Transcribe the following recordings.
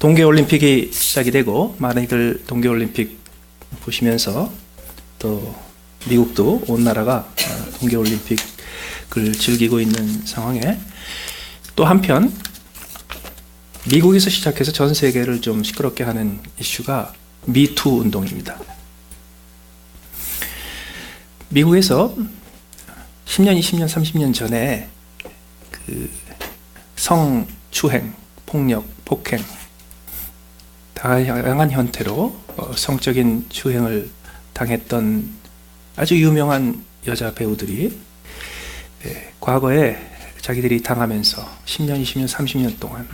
동계올림픽이 시작이 되고 많이들 동계올림픽 보시면서 또 미국도 온 나라가 동계올림픽을 즐기고 있는 상황에 또 한편 미국에서 시작해서 전 세계를 좀 시끄럽게 하는 이슈가 미투 운동입니다. 미국에서 10년, 20년, 30년 전에 그 성추행, 폭력, 폭행, 다양한 형태로 성적인 추행을 당했던 아주 유명한 여자 배우들이 과거에 자기들이 당하면서 10년, 20년, 30년 동안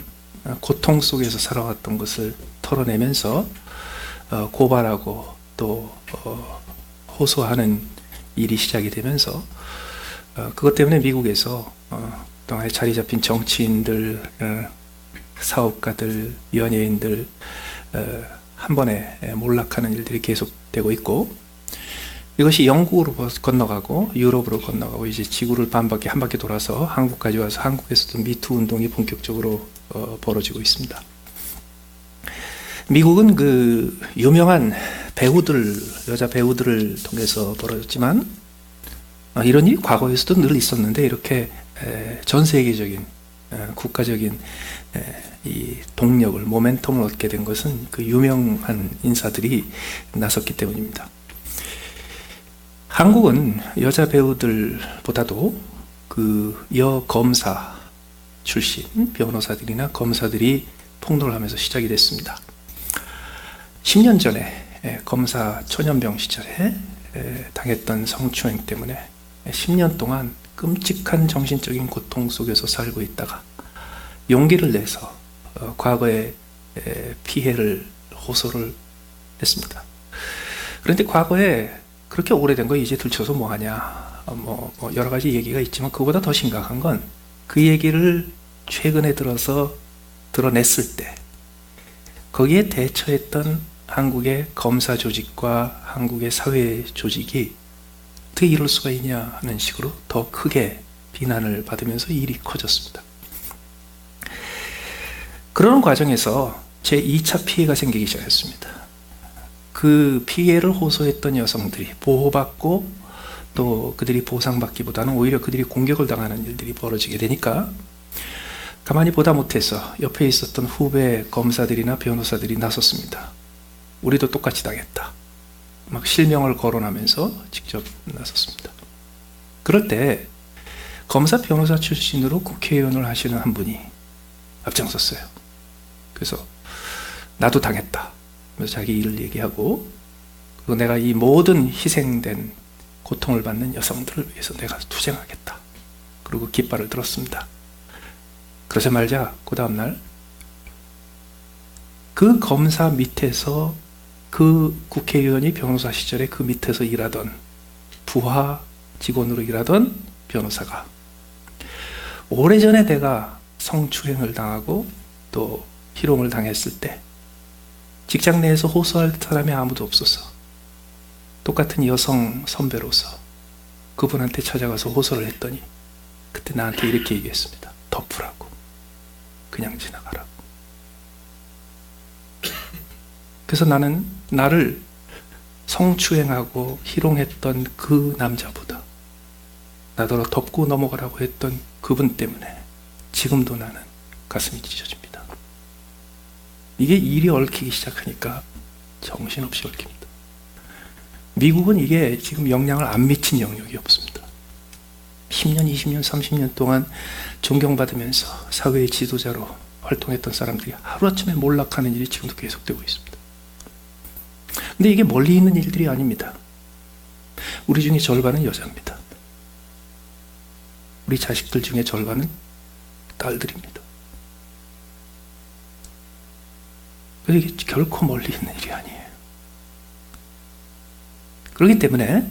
고통 속에서 살아왔던 것을 털어내면서 고발하고 또 호소하는 일이 시작이 되면서 그것 때문에 미국에서 동안에 자리 잡힌 정치인들, 사업가들, 연예인들 한 번에 몰락하는 일들이 계속되고 있고, 이것이 영국으로 건너가고 유럽으로 건너가고 이제 지구를 반바퀴 한 바퀴 돌아서 한국까지 와서 한국에서도 미투 운동이 본격적으로 벌어지고 있습니다. 미국은 그 유명한 배우들, 여자 배우들을 통해서 벌어졌지만 이런 일이 과거에서도 늘 있었는데 이렇게 전 세계적인 국가적인 이 동력을, 모멘텀을 얻게 된 것은 그 유명한 인사들이 나섰기 때문입니다. 한국은 여자 배우들보다도 그 여검사 출신 변호사들이나 검사들이 폭로를 하면서 시작이 됐습니다. 10년 전에 검사 초년병 시절에 당했던 성추행 때문에 10년 동안 끔찍한 정신적인 고통 속에서 살고 있다가 용기를 내서 과거의 피해를 호소를 했습니다. 그런데 과거에 그렇게 오래된 거 이제 들춰서 뭐하냐, 여러 가지 얘기가 있지만 그보다 더 심각한 건 그 얘기를 최근에 들어서 드러냈을 때 거기에 대처했던 한국의 검사 조직과 한국의 사회 조직이 어떻게 이럴 수가 있냐 하는 식으로 더 크게 비난을 받으면서 일이 커졌습니다. 그러는 과정에서 제2차 피해가 생기기 시작했습니다. 그 피해를 호소했던 여성들이 보호받고 또 그들이 보상받기보다는 오히려 그들이 공격을 당하는 일들이 벌어지게 되니까 가만히 보다 못해서 옆에 있었던 후배 검사들이나 변호사들이 나섰습니다. 우리도 똑같이 당했다. 막 실명을 거론하면서 직접 나섰습니다. 그럴 때 검사 변호사 출신으로 국회의원을 하시는 한 분이 앞장섰어요. 그래서 나도 당했다. 그래서 자기 일을 얘기하고, 그리고 내가 이 모든 희생된 고통을 받는 여성들을 위해서 내가 투쟁하겠다. 그리고 깃발을 들었습니다. 그러자마자 그 다음날 그 검사 밑에서 그 국회의원이 변호사 시절에 그 밑에서 일하던 부하 직원으로 일하던 변호사가 오래전에 내가 성추행을 당하고 또 희롱을 당했을 때 직장 내에서 호소할 사람이 아무도 없어서 똑같은 여성 선배로서 그분한테 찾아가서 호소를 했더니 그때 나한테 이렇게 얘기했습니다. 덮으라고. 그냥 지나가라고. 그래서 나는 나를 성추행하고 희롱했던 그 남자보다 나더러 덮고 넘어가라고 했던 그분 때문에 지금도 나는 가슴이 찢어집니다. 이게 일이 얽히기 시작하니까 정신없이 얽힙니다. 미국은 이게 지금 영향을 안 미친 영역이 없습니다. 10년, 20년, 30년 동안 존경받으면서 사회의 지도자로 활동했던 사람들이 하루아침에 몰락하는 일이 지금도 계속되고 있습니다. 근데 이게 멀리 있는 일들이 아닙니다. 우리 중에 절반은 여자입니다. 우리 자식들 중에 절반은 딸들입니다. 그래서 이게 결코 멀리 있는 일이 아니에요. 그렇기 때문에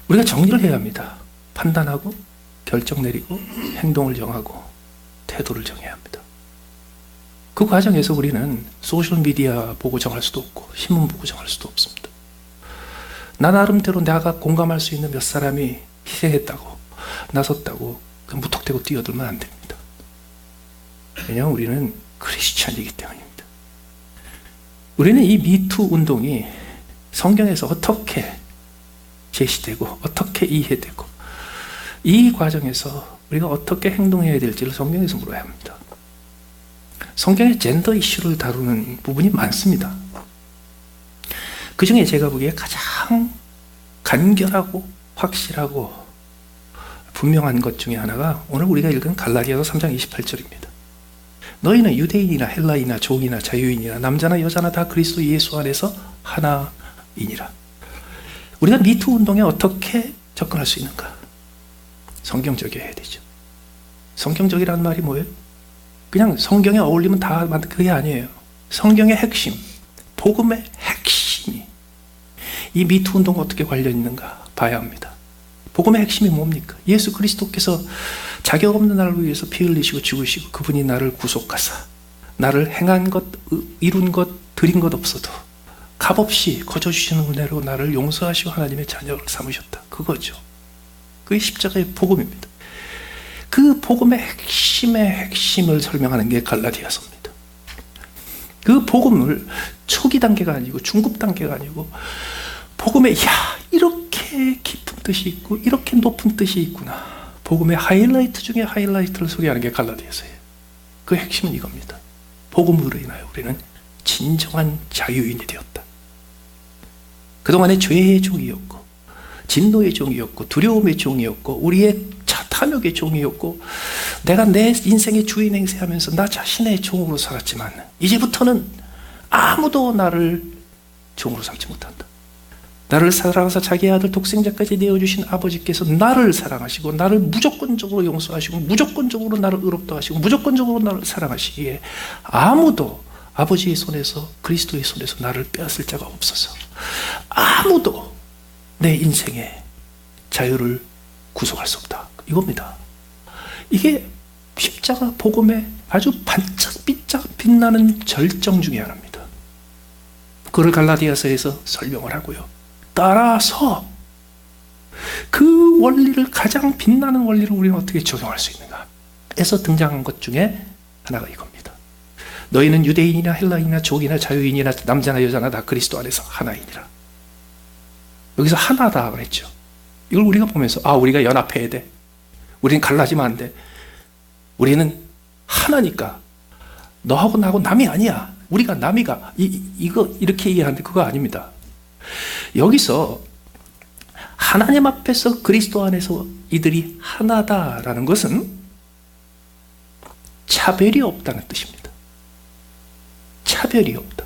우리가 정리를 해야 합니다. 판단하고 결정 내리고 행동을 정하고 태도를 정해야 합니다. 그 과정에서 우리는 소셜미디어 보고 정할 수도 없고 신문 보고 정할 수도 없습니다. 나 나름대로 내가 공감할 수 있는 몇 사람이 희생했다고 나섰다고 무턱대고 뛰어들면 안 됩니다. 왜냐하면 우리는 크리스찬이기 때문입니다. 우리는 이 미투 운동이 성경에서 어떻게 제시되고 어떻게 이해되고 이 과정에서 우리가 어떻게 행동해야 될지를 성경에서 물어야 합니다. 성경의 젠더 이슈를 다루는 부분이 많습니다. 그 중에 제가 보기에 가장 간결하고 확실하고 분명한 것 중에 하나가 오늘 우리가 읽은 갈라디아서 3장 28절입니다. 너희는 유대인이나 헬라인이나 종이나 자유인이나 남자나 여자나 다 그리스도 예수 안에서 하나이니라. 우리가 미투 운동에 어떻게 접근할 수 있는가? 성경적이어야 되죠. 성경적이라는 말이 뭐예요? 그냥 성경에 어울리면 다 만든 그게 아니에요. 성경의 핵심, 복음의 핵심이 이 미투 운동과 어떻게 관련 있는가 봐야 합니다. 복음의 핵심이 뭡니까? 예수 그리스도께서 자격 없는 나를 위해서 피 흘리시고 죽으시고 그분이 나를 구속하사 나를 행한 것, 이룬 것, 드린 것 없어도 값없이 거저주시는 은혜로 나를 용서하시고 하나님의 자녀를 삼으셨다. 그거죠. 그게 십자가의 복음입니다. 그 복음의 핵심의 핵심을 설명하는 게 갈라디아서입니다. 그 복음을 초기 단계가 아니고 중급 단계가 아니고 복음에 이렇게 깊은 뜻이 있고 이렇게 높은 뜻이 있구나. 복음의 하이라이트 중에 하이라이트를 소개하는 게 갈라디아서예요. 그 핵심은 이겁니다. 복음으로 인하여 우리는 진정한 자유인이 되었다. 그동안의 죄의 종이었고 진노의 종이었고 두려움의 종이었고 우리의 탐욕의 종이었고 내가 내 인생의 주인 행세하면서 나 자신의 종으로 살았지만 이제부터는 아무도 나를 종으로 삼지 못한다. 나를 사랑하사 자기 아들 독생자까지 내어주신 아버지께서 나를 사랑하시고 나를 무조건적으로 용서하시고 무조건적으로 나를 의롭다 하시고 무조건적으로 나를 사랑하시기에 아무도 아버지의 손에서 그리스도의 손에서 나를 빼앗을 자가 없어서 아무도 내 인생의 자유를 구속할 수 없다. 이겁니다. 이게 십자가 복음의 아주 반짝반짝 빛나는 절정 중에 하나입니다. 그걸 갈라디아서에서 설명을 하고요. 따라서 그 원리를 가장 빛나는 원리를 우리는 어떻게 적용할 수 있는가 에서 등장한 것 중에 하나가 이겁니다. 너희는 유대인이나 헬라인이나 족이나 자유인이나 남자나 여자나 다 그리스도 안에서 하나이니라. 여기서 하나다 그랬죠. 이걸 우리가 보면서 우리가 연합해야 돼. 우리는 갈라지면 안 돼. 우리는 하나니까 너하고 나하고 남이 아니야. 우리가 남이가 이거 이렇게 이해하는데 그거 아닙니다. 여기서 하나님 앞에서 그리스도 안에서 이들이 하나다라는 것은 차별이 없다는 뜻입니다. 차별이 없다.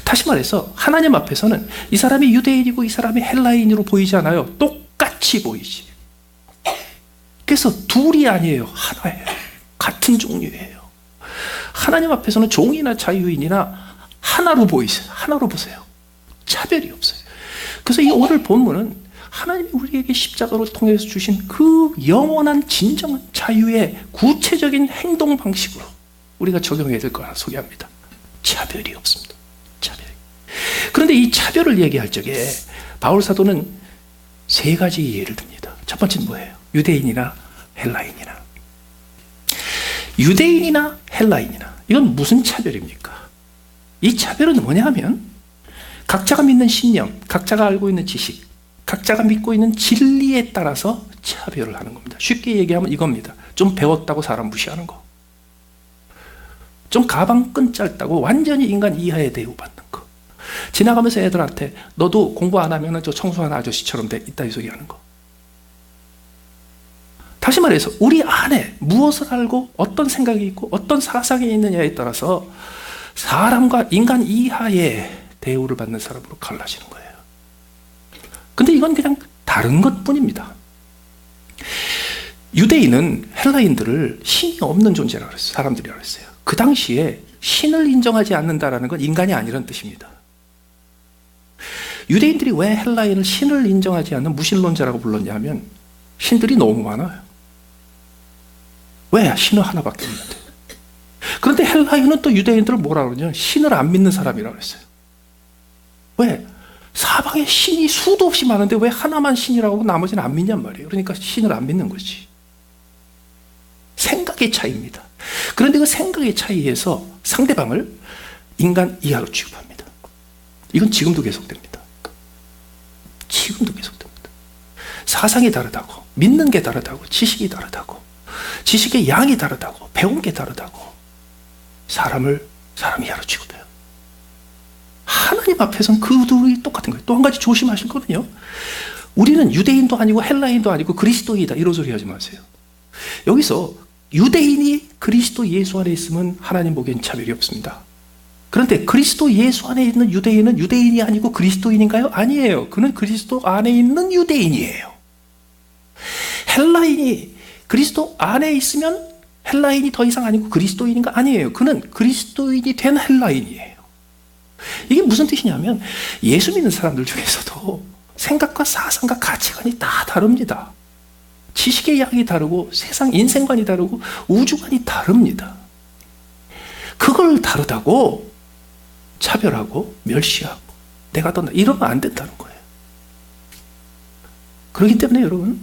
다시 말해서 하나님 앞에서는 이 사람이 유대인이고 이 사람이 헬라인으로 보이지 않아요. 똑같이 보이지. 그래서 둘이 아니에요. 하나예요. 같은 종류예요. 하나님 앞에서는 종이나 자유인이나 하나로 보이세요. 하나로 보세요. 차별이 없어요. 그래서 이 오늘 본문은 하나님이 우리에게 십자가로 통해서 주신 그 영원한 진정한 자유의 구체적인 행동 방식으로 우리가 적용해야 될 거라 소개합니다. 차별이 없습니다. 차별이. 그런데 이 차별을 얘기할 적에 바울 사도는 세 가지 예를 듭니다. 첫 번째는 뭐예요? 유대인이나 헬라인이나. 유대인이나 헬라인이나. 이건 무슨 차별입니까? 이 차별은 뭐냐면 각자가 믿는 신념, 각자가 알고 있는 지식, 각자가 믿고 있는 진리에 따라서 차별을 하는 겁니다. 쉽게 얘기하면 이겁니다. 좀 배웠다고 사람 무시하는 거. 좀 가방끈 짧다고 완전히 인간 이하에 대우받는 거. 지나가면서 애들한테 너도 공부 안 하면 저 청소하는 아저씨처럼 돼 있다 이 소리 하는 거. 다시 말해서 우리 안에 무엇을 알고 어떤 생각이 있고 어떤 사상이 있느냐에 따라서 사람과 인간 이하의 대우를 받는 사람으로 갈라지는 거예요. 근데 이건 그냥 다른 것뿐입니다. 유대인은 헬라인들을 신이 없는 존재라고 그랬어요. 사람들이라고 했어요. 그 당시에 신을 인정하지 않는다라는 건 인간이 아니라는 뜻입니다. 유대인들이 왜 헬라인을 신을 인정하지 않는 무신론자라고 불렀냐면 신들이 너무 많아요. 왜? 신은 하나밖에 없는데. 그런데 헬라인은 또 유대인들을 뭐라고 그러냐? 신을 안 믿는 사람이라고 했어요. 왜? 사방에 신이 수도 없이 많은데 왜 하나만 신이라고 하고 나머지는 안 믿냔 말이에요. 그러니까 신을 안 믿는 거지. 생각의 차이입니다. 그런데 그 생각의 차이에서 상대방을 인간 이하로 취급합니다. 이건 지금도 계속됩니다. 지금도 계속됩니다. 사상이 다르다고, 믿는 게 다르다고, 지식이 다르다고, 지식의 양이 다르다고, 배운 게 다르다고 사람을 사람 이하로 취급해요. 하나님 앞에서는 그 둘이 똑같은 거예요. 또 한 가지 조심하실 거는요, 우리는 유대인도 아니고 헬라인도 아니고 그리스도인이다, 이런 소리 하지 마세요. 여기서 유대인이 그리스도 예수 안에 있으면 하나님 보기엔 차별이 없습니다. 그런데 그리스도 예수 안에 있는 유대인은 유대인이 아니고 그리스도인인가요? 아니에요. 그는 그리스도 안에 있는 유대인이에요. 헬라인이 그리스도 안에 있으면 헬라인이 더 이상 아니고 그리스도인인가? 아니에요. 그는 그리스도인이 된 헬라인이에요. 이게 무슨 뜻이냐면 예수 믿는 사람들 중에서도 생각과 사상과 가치관이 다 다릅니다. 지식의 양이 다르고 세상 인생관이 다르고 우주관이 다릅니다. 그걸 다르다고 차별하고 멸시하고 내가 더 이러면 안 된다는 거예요. 그렇기 때문에 여러분,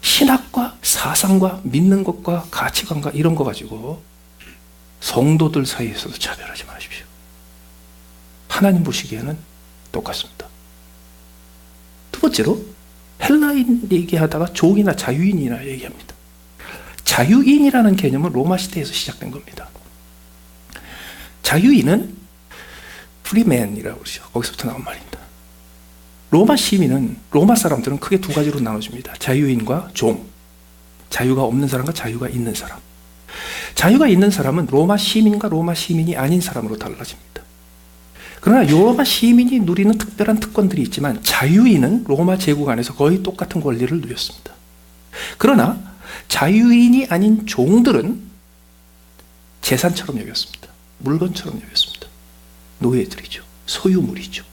신학과 사상과 믿는 것과 가치관과 이런 거 가지고 성도들 사이에서도 차별하지 마십시오. 하나님 보시기에는 똑같습니다. 두 번째로 헬라인 얘기하다가 종이나 자유인이나 얘기합니다. 자유인이라는 개념은 로마 시대에서 시작된 겁니다. 자유인은 프리맨이라고 그러죠. 거기서부터 나온 말입니다. 로마 시민은, 로마 사람들은 크게 두 가지로 나눠집니다. 자유인과 종. 자유가 없는 사람과 자유가 있는 사람. 자유가 있는 사람은 로마 시민과 로마 시민이 아닌 사람으로 달라집니다. 그러나 로마 시민이 누리는 특별한 특권들이 있지만 자유인은 로마 제국 안에서 거의 똑같은 권리를 누렸습니다. 그러나 자유인이 아닌 종들은 재산처럼 여겼습니다. 물건처럼 여겼습니다. 노예들이죠. 소유물이죠.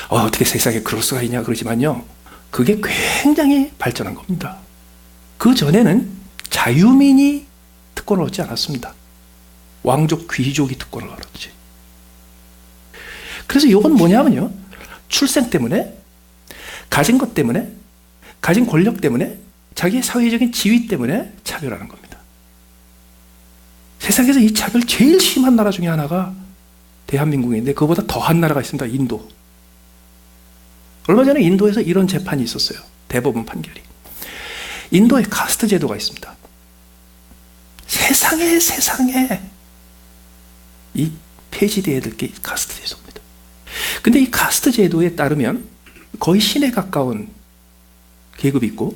어떻게 세상에 그럴 수가 있냐 그러지만요, 그게 굉장히 발전한 겁니다. 그 전에는 자유민이 특권을 얻지 않았습니다. 왕족 귀족이 특권을 얻었지. 그래서 이건 뭐냐면요, 출생 때문에, 가진 것 때문에, 가진 권력 때문에, 자기의 사회적인 지위 때문에 차별하는 겁니다. 세상에서 이 차별 제일 심한 나라 중에 하나가 대한민국인데 그거보다 더한 나라가 있습니다. 인도. 얼마 전에 인도에서 이런 재판이 있었어요. 대법원 판결이. 인도에 카스트 제도가 있습니다. 세상에 이 폐지되어야 될 게 카스트 제도입니다. 근데 이 카스트 제도에 따르면 거의 신에 가까운 계급이 있고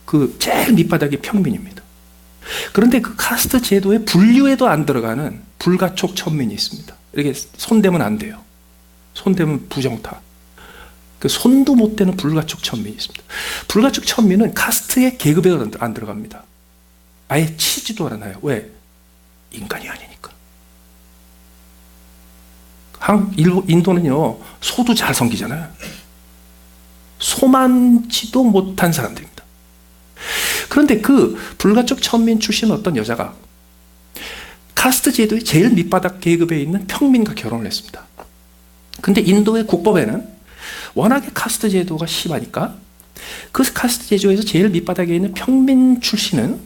그 제일 밑바닥이 평민입니다. 그런데 그 카스트 제도의 분류에도 안 들어가는 불가촉 천민이 있습니다. 이렇게 손대면 안 돼요. 손대면 부정타. 그 손도 못 대는 불가촉 천민이 있습니다. 불가촉 천민은 카스트의 계급에도 안 들어갑니다. 아예 치지도 않아요. 왜? 인간이 아니니까. 인도는요, 소도 잘 섬기잖아요. 소만지도 못한 사람들입니다. 그런데 그 불가촉 천민 출신 어떤 여자가 카스트 제도의 제일 밑바닥 계급에 있는 평민과 결혼을 했습니다. 근데 인도의 국법에는 워낙에 카스트 제도가 심하니까 그 카스트 제도에서 제일 밑바닥에 있는 평민 출신은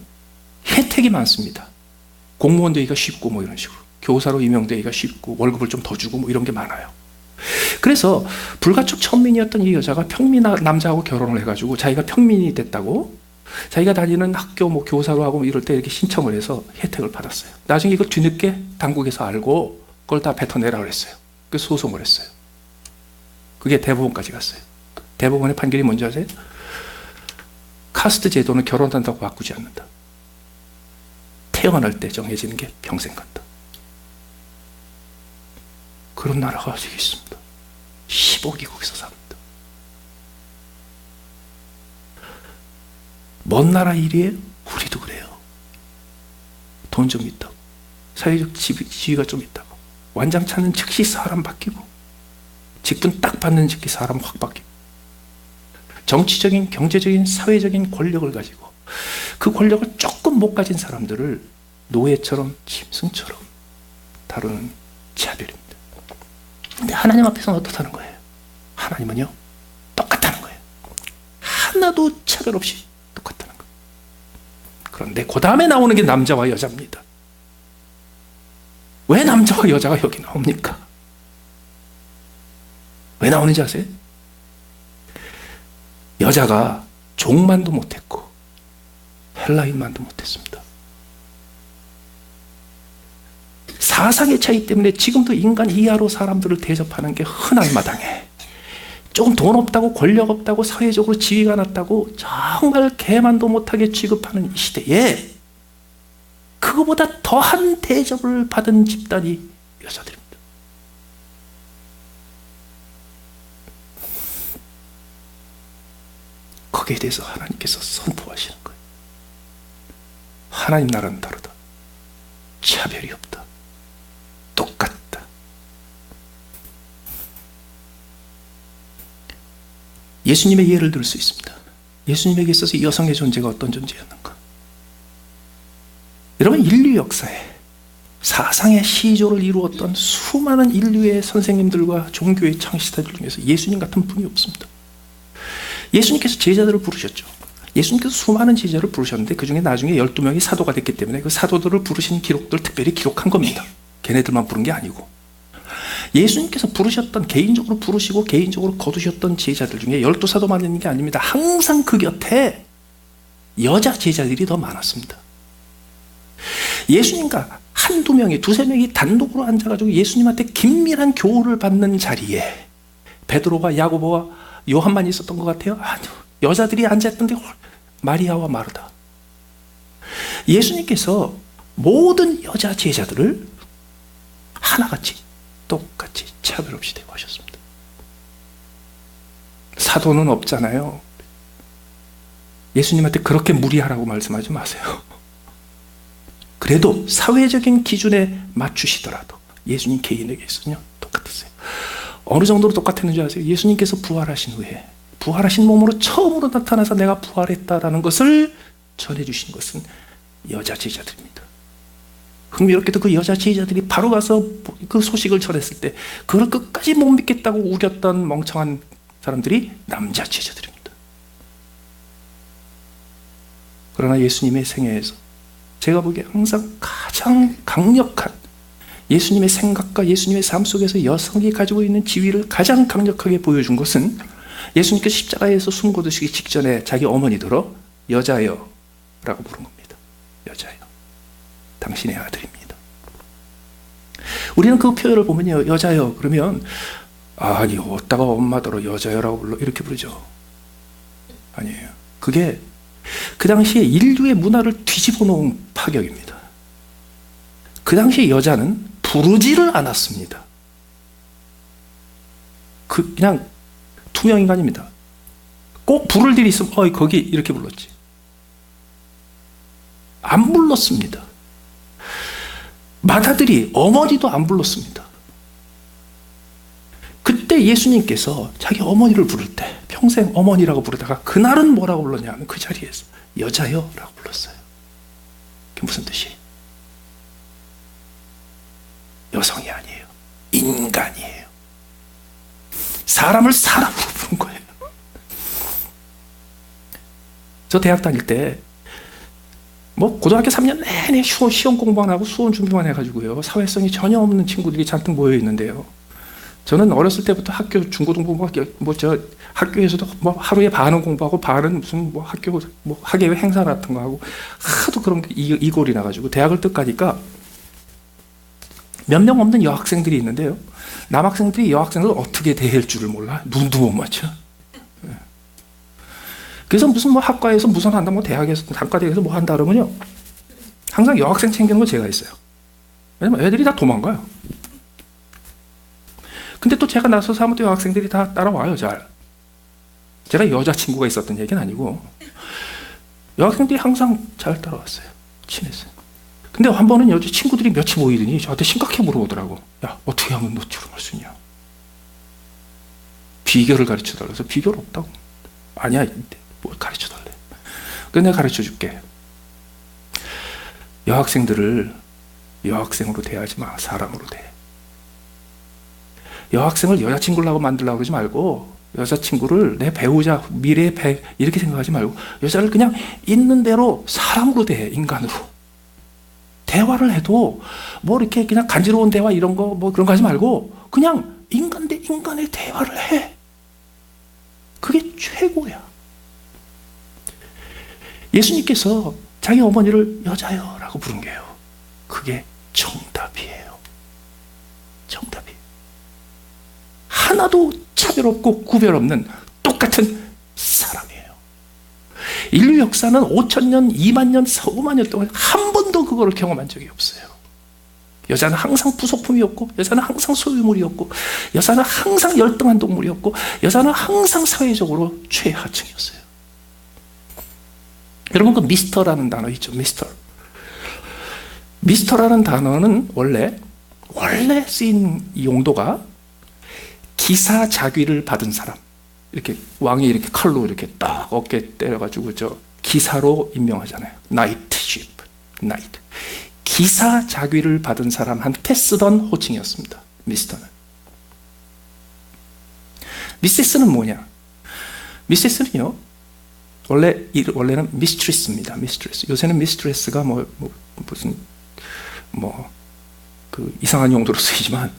혜택이 많습니다. 공무원 되기가 쉽고 뭐 이런 식으로. 교사로 임명되기가 쉽고 월급을 좀 더 주고 뭐 이런 게 많아요. 그래서 불가촉 천민이었던 이 여자가 평민 남자하고 결혼을 해가지고 자기가 평민이 됐다고 자기가 다니는 학교 뭐 교사로 하고 뭐 이럴 때 이렇게 신청을 해서 혜택을 받았어요. 나중에 이걸 뒤늦게 당국에서 알고 그걸 다 뱉어내라 그랬어요. 그래서 소송을 했어요. 그게 대법원까지 갔어요. 대법원의 판결이 뭔지 아세요? 카스트 제도는 결혼한다고 바꾸지 않는다. 태어날 때 정해지는 게 평생 간다. 그런 나라가 아직 있습니다. 10억이 거기서 삽니다. 먼 나라 일이에요? 우리도 그래요. 돈 좀 있다고, 사회적 지위가 좀 있다고, 완장차는 즉시 사람 바뀌고, 직분 딱 받는 즉시 사람 확 바뀌고, 정치적인, 경제적인, 사회적인 권력을 가지고 그 권력을 조금 못 가진 사람들을 노예처럼 짐승처럼 다루는 차별입니다. 근데 하나님 앞에서는 어떻다는 거예요? 하나님은요, 똑같다는 거예요. 하나도 차별 없이 똑같다는 거예요. 그런데 그 다음에 나오는 게 남자와 여자입니다. 왜 남자와 여자가 여기 나옵니까? 왜 나오는지 아세요? 여자가 종만도 못했고 헬라인만도 못했습니다. 사상의 차이 때문에 지금도 인간 이하로 사람들을 대접하는 게 흔한 마당에 조금 돈 없다고 권력 없다고 사회적으로 지위가 낮다고 정말 개만도 못하게 취급하는 이 시대에 그거보다 더한 대접을 받은 집단이 여자들입니다. 거기에 대해서 하나님께서 선포하시는 거예요. 하나님 나라는 다르다. 차별이 없다. 똑같다. 예수님의 예를 들 수 있습니다. 예수님에게 있어서 여성의 존재가 어떤 존재였는가? 여러분, 인류 역사에 사상의 시조를 이루었던 수많은 인류의 선생님들과 종교의 창시자들 중에서 예수님 같은 분이 없습니다. 예수님께서 제자들을 부르셨죠. 예수님께서 수많은 제자를 부르셨는데 그 중에 나중에 12명이 사도가 됐기 때문에 그 사도들을 부르신 기록들 특별히 기록한 겁니다. 걔네들만 부른 게 아니고. 예수님께서 부르셨던, 개인적으로 부르시고 개인적으로 거두셨던 제자들 중에 12사도만 있는 게 아닙니다. 항상 그 곁에 여자 제자들이 더 많았습니다. 예수님과 한두 명이, 두세 명이 단독으로 앉아가지고 예수님한테 긴밀한 교훈을 받는 자리에 베드로와 야고보와 요한만 있었던 것 같아요? 아니요. 여자들이 앉아있던데 마리아와 마르다. 예수님께서 모든 여자 제자들을 하나같이 똑같이 차별 없이 대우하셨습니다. 사도는 없잖아요. 예수님한테 그렇게 무리하라고 말씀하지 마세요. 그래도 사회적인 기준에 맞추시더라도 예수님 개인에게서는 똑같았어요. 어느 정도로 똑같았는지 아세요? 예수님께서 부활하신 후에 부활하신 몸으로 처음으로 나타나서 내가 부활했다라는 것을 전해주신 것은 여자 제자들입니다. 흥미롭게도 그 여자 제자들이 바로 가서 그 소식을 전했을 때 그걸 끝까지 못 믿겠다고 우겼던 멍청한 사람들이 남자 제자들입니다. 그러나 예수님의 생애에서 제가 보기에 항상 가장 강력한 예수님의 생각과 예수님의 삶 속에서 여성이 가지고 있는 지위를 가장 강력하게 보여준 것은 예수님께서 십자가에서 숨 거두시기 직전에 자기 어머니들어 여자여 라고 부른 겁니다. 여자여, 당신의 아들입니다. 우리는 그 표현을 보면요, 여자여 그러면 아니 어디다가 엄마더러 여자여라고 불러 이렇게 부르죠. 아니에요. 그게 그 당시에 인류의 문화를 뒤집어 놓은 파격입니다. 그 당시에 여자는 부르지를 않았습니다. 그냥 투명 인간입니다. 꼭 부를 일이 있으면 거기 이렇게 불렀지. 안 불렀습니다. 마다들이 어머니도 안 불렀습니다. 그때 예수님께서 자기 어머니를 부를 때 평생 어머니라고 부르다가 그날은 뭐라고 불렀냐면 그 자리에서 여자여 라고 불렀어요. 그게 무슨 뜻이에요? 여성이 아니에요. 인간이에요. 사람을 사람으로 부른 거예요. 저 대학 다닐 때 고등학교 3년 내내 시험 공부만 하고 수험 준비만 해가지고요. 사회성이 전혀 없는 친구들이 잔뜩 모여 있는데요. 저는 어렸을 때부터 학교 중고등부 학교에서도 하루에 반은 공부하고 반은 무슨 학교 학예회 행사 같은 거 하고 하도 그런 게 이골이 나가지고 대학을 뜩 가니까 몇 명 없는 여학생들이 있는데요. 남학생들이 여학생을 어떻게 대할 줄을 몰라. 눈도 못 맞춰. 그래서 무슨 학과에서 무슨 한다, 대학에서 단과대에서 한다 그러면요. 항상 여학생 챙기는 건 제가 했어요. 왜냐면 애들이 다 도망가요. 근데 또 제가 나서서 하면 또 여학생들이 다 따라와요, 잘. 제가 여자친구가 있었던 얘기는 아니고 여학생들이 항상 잘 따라왔어요. 친했어요. 근데 한 번은 여자 친구들이 며칠 모이더니 저한테 심각하게 물어보더라고. 야, 어떻게 하면 너 결혼할 수 있냐? 비결을 가르쳐달라. 그래서 비결 없다고. 아니야, 뭘 가르쳐달래. 그래서 내가 가르쳐줄게. 여학생들을 여학생으로 대하지 마. 사람으로 대해. 여학생을 여자친구라고 만들려고 그러지 말고 여자친구를 내 배우자, 미래의 배 이렇게 생각하지 말고 여자를 그냥 있는 대로 사람으로 대해, 인간으로. 대화를 해도 뭐 이렇게 그냥 간지러운 대화 이런 거 뭐 그런 거 하지 말고 그냥 인간 대 인간의 대화를 해. 그게 최고야. 예수님께서 자기 어머니를 여자요 라고 부른 게요. 그게 정답이에요. 정답이에요. 하나도 차별 없고 구별 없는 똑같은 사람이에요. 인류 역사는 5,000년, 20,000년, 5만 년 동안 한 번도 그거를 경험한 적이 없어요. 여자는 항상 부속품이었고, 여자는 항상 소유물이었고, 여자는 항상 열등한 동물이었고, 여자는 항상 사회적으로 최하층이었어요. 여러분, 그 미스터라는 단어 있죠, 미스터. 미스터라는 단어는 원래 쓰인 용도가 기사자귀를 받은 사람. 이렇게 왕이 이렇게 칼로 이렇게 딱 어깨 때려가지고 기사로 임명하잖아요. 나이트십, 나이트. 기사 자귀를 받은 사람한테 쓰던 호칭이었습니다. 미스터는. 미세스는 뭐냐? 미세스는요, 원래는 미스트리스입니다. 미스트리스. 요새는 미스트레스가 그 이상한 용도로 쓰이지만,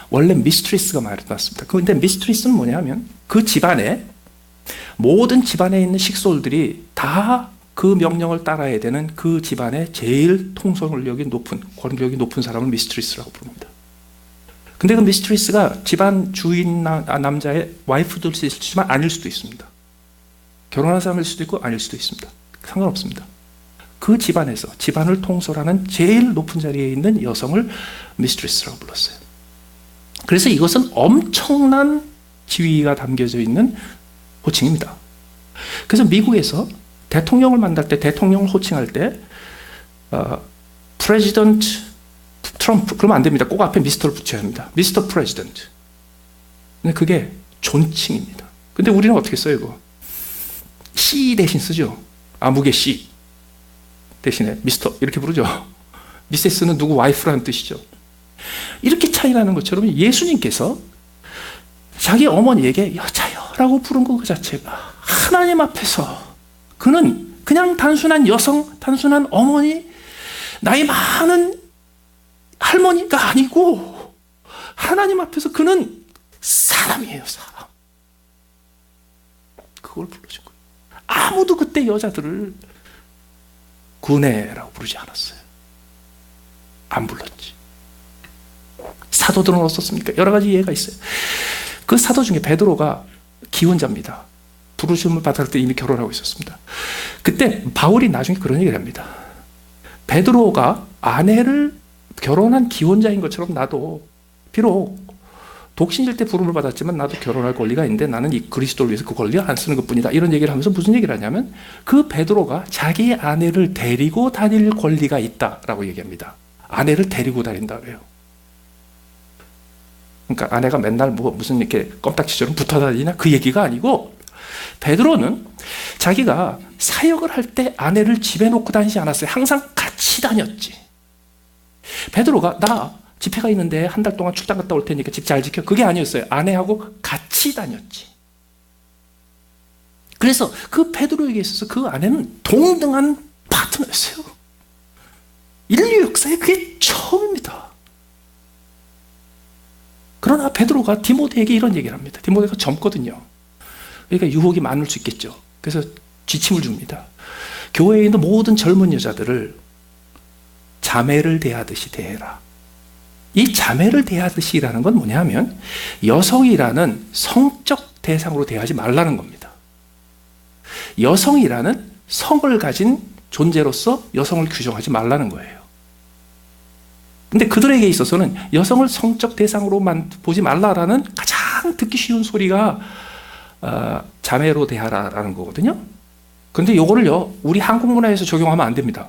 원래 미스트리스가 많이 났습니다. 그런데 미스트리스는 뭐냐면, 그 집안에, 모든 집안에 있는 식솔들이 다 그 명령을 따라야 되는 그 집안의 제일 통솔력이 높은, 권력이 높은 사람을 미스트리스라고 부릅니다. 근데 그 미스트리스가 집안 주인 남자의 와이프도 있을 수도 있지만 아닐 수도 있습니다. 결혼한 사람일 수도 있고 아닐 수도 있습니다. 상관없습니다. 그 집안에서 집안을 통솔하는 제일 높은 자리에 있는 여성을 미스트리스라고 불렀어요. 그래서 이것은 엄청난 지위가 담겨져 있는 호칭입니다. 그래서 미국에서 대통령을 만날 때, 대통령을 호칭할 때 프레지던트 트럼프 그러면 안 됩니다. 꼭 앞에 미스터를 붙여야 합니다. 미스터 프레지던트. 근데 그게 존칭입니다. 근데 우리는 어떻게 써요, 이거? C 대신 쓰죠. 아무개 C 대신에 미스터 이렇게 부르죠. 미세스는 누구 와이프라는 뜻이죠. 이렇게 차이 나는 것처럼 예수님께서 자기 어머니에게 여자요 라고 부른 것 자체가 하나님 앞에서 그는 그냥 단순한 여성, 단순한 어머니, 나이 많은 할머니가 아니고 하나님 앞에서 그는 사람이에요, 사람. 그걸 불러준 거예요. 아무도 그때 여자들을 구내라고 부르지 않았어요. 안 불렀지. 사도들은 어떻습니까? 여러 가지 예가 있어요. 그 사도 중에 베드로가 기혼자입니다. 부르심을 받을 때 이미 결혼하고 있었습니다. 그때 바울이 나중에 그런 얘기를 합니다. 베드로가 아내를 결혼한 기혼자인 것처럼 나도 비록 독신일 때 부름을 받았지만 나도 결혼할 권리가 있는데 나는 이 그리스도를 위해서 그 권리를 안 쓰는 것뿐이다. 이런 얘기를 하면서 무슨 얘기를 하냐면 그 베드로가 자기 아내를 데리고 다닐 권리가 있다라고 얘기합니다. 아내를 데리고 다닌다 그래요. 그러니까 아내가 맨날 무슨 이렇게 껌딱지처럼 붙어 다니냐 그 얘기가 아니고 베드로는 자기가 사역을 할 때 아내를 집에 놓고 다니지 않았어요. 항상 같이 다녔지. 베드로가 나 집회가 있는데 한 달 동안 출장 갔다 올 테니까 집 잘 지켜. 그게 아니었어요. 아내하고 같이 다녔지. 그래서 그 베드로에게 있어서 그 아내는 동등한 파트너였어요. 인류 역사에 그게 처음입니다. 그러나 베드로가 디모데에게 이런 얘기를 합니다. 디모데가 젊거든요. 그러니까 유혹이 많을 수 있겠죠. 그래서 지침을 줍니다. 교회에 있는 모든 젊은 여자들을 자매를 대하듯이 대해라. 이 자매를 대하듯이라는 건 뭐냐면 여성이라는 성적 대상으로 대하지 말라는 겁니다. 여성이라는 성을 가진 존재로서 여성을 규정하지 말라는 거예요. 근데 그들에게 있어서는 여성을 성적 대상으로만 보지 말라라는 가장 듣기 쉬운 소리가 자매로 대하라라는 거거든요. 근데 이거를요, 우리 한국 문화에서 적용하면 안 됩니다.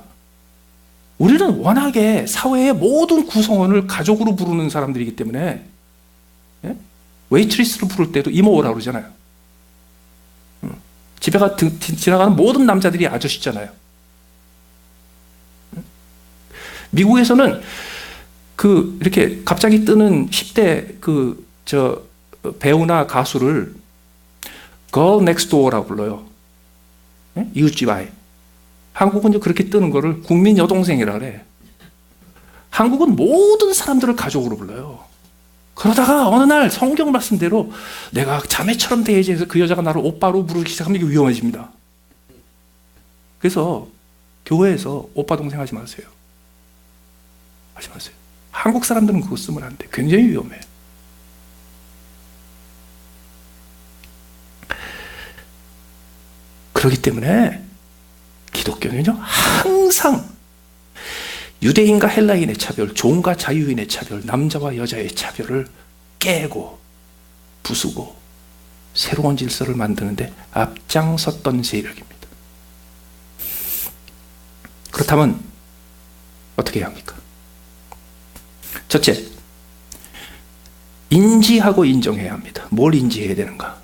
우리는 워낙에 사회의 모든 구성원을 가족으로 부르는 사람들이기 때문에, 예? 웨이트리스를 부를 때도 이모라고 그러잖아요. 집에 지나가는 모든 남자들이 아저씨잖아요. 미국에서는 이렇게 갑자기 뜨는 10대 배우나 가수를 girl next door라고 불러요. 네? 이웃집 아이. 한국은 이제 그렇게 뜨는 거를 국민 여동생이라 그래. 한국은 모든 사람들을 가족으로 불러요. 그러다가 어느 날 성경 말씀대로 내가 자매처럼 대해서 그 여자가 나를 오빠로 부르기 시작하면 이게 위험해집니다. 그래서 교회에서 오빠 동생 하지 마세요. 하지 마세요. 한국 사람들은 그거 쓰면 안 돼. 굉장히 위험해. 그렇기 때문에 기독교는요, 항상 유대인과 헬라인의 차별, 종과 자유인의 차별, 남자와 여자의 차별을 깨고 부수고 새로운 질서를 만드는데 앞장섰던 세력입니다. 그렇다면 어떻게 해야 합니까? 첫째, 인지하고 인정해야 합니다. 뭘 인지해야 되는가?